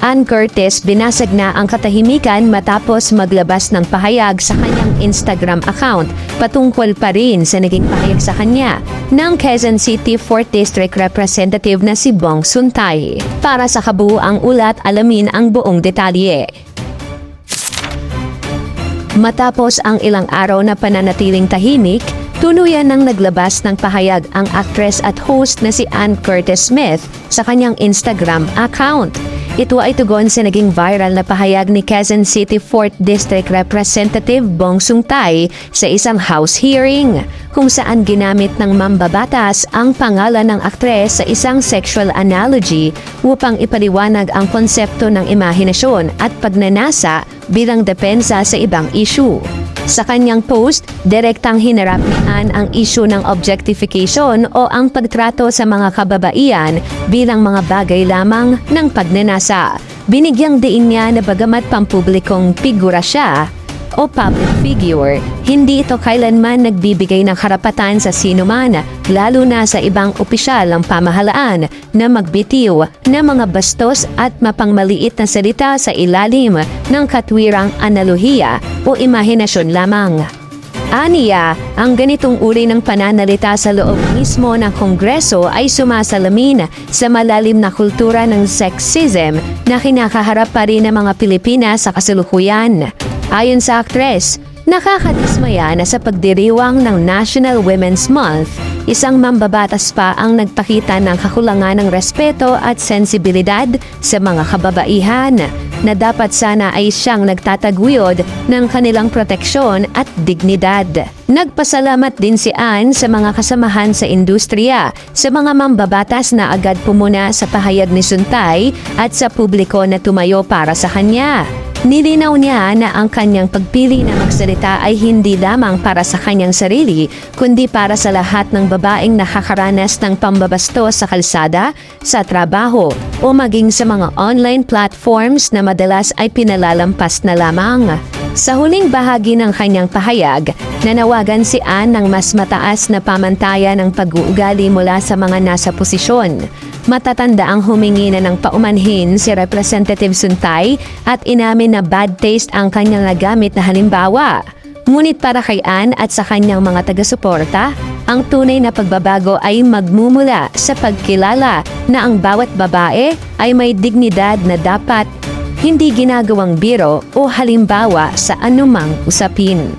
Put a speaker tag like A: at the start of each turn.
A: Ann Curtis binasag na ang katahimikan matapos maglabas ng pahayag sa kanyang Instagram account patungkol pa rin sa naging pahayag sa kanya ng Quezon City 4th District Representative na si Bong Suntay. Para sa kabuuang ulat, alamin ang buong detalye. Matapos ang ilang araw na pananatiling tahimik, tuluyan nang naglabas ng pahayag ang actress at host na si Ann Curtis Smith sa kanyang Instagram account. Ito ay tugon sa naging viral na pahayag ni Quezon City 4th District Representative Bong Suntay sa isang House hearing, kung saan ginamit ng mambabatas ang pangalan ng aktres sa isang sexual analogy upang ipaliwanag ang konsepto ng imahinasyon at pagnanasa bilang depensa sa ibang issue. Sa kanyang post, direktang hinarap ni Ann ang issue ng objectification o ang pagtrato sa mga kababaihan bilang mga bagay lamang ng pagnanasa. Binigyang diin niya na bagamat pampublikong figura siya o public figure, hindi ito kailanman nagbibigay ng karapatan sa sinuman, lalo na sa ibang opisyal ng pamahalaan, na magbitiw ng mga bastos at mapangmaliit na salita sa ilalim ng katwirang analohiya o imahinasyon lamang. Aniya, ang ganitong uri ng pananalita sa loob mismo ng Kongreso ay sumasalamin sa malalim na kultura ng sexism na kinakaharap pa rin ng mga Pilipinas sa kasalukuyan. Ayon sa aktres, nakakadismaya na sa pagdiriwang ng National Women's Month, isang mambabatas pa ang nagpakita ng kakulangan ng respeto at sensibilidad sa mga kababaihan na dapat sana ay siyang nagtataguyod ng kanilang proteksyon at dignidad. Nagpasalamat din si Ann sa mga kasamahan sa industriya, sa mga mambabatas na agad pumuna sa pahayag ni Suntay at sa publiko na tumayo para sa kanya. Nilinaw niya na ang kanyang pagpili na magsalita ay hindi lamang para sa kanyang sarili, kundi para sa lahat ng babaeng nakakaranas ng pambabastos sa kalsada, sa trabaho, o maging sa mga online platforms na madalas ay pinalalampas na lamang. Sa huling bahagi ng kanyang pahayag, nanawagan si Ann ng mas mataas na pamantayan ng pag-uugali mula sa mga nasa posisyon. Matatanda ang humingi na ng paumanhin si Representative Suntay at inamin na bad taste ang kanyang nagamit na halimbawa. Ngunit para kay Ann at sa kanyang mga taga-suporta, ang tunay na pagbabago ay magmumula sa pagkilala na ang bawat babae ay may dignidad na dapat hindi ginagawang biro o halimbawa sa anumang usapin.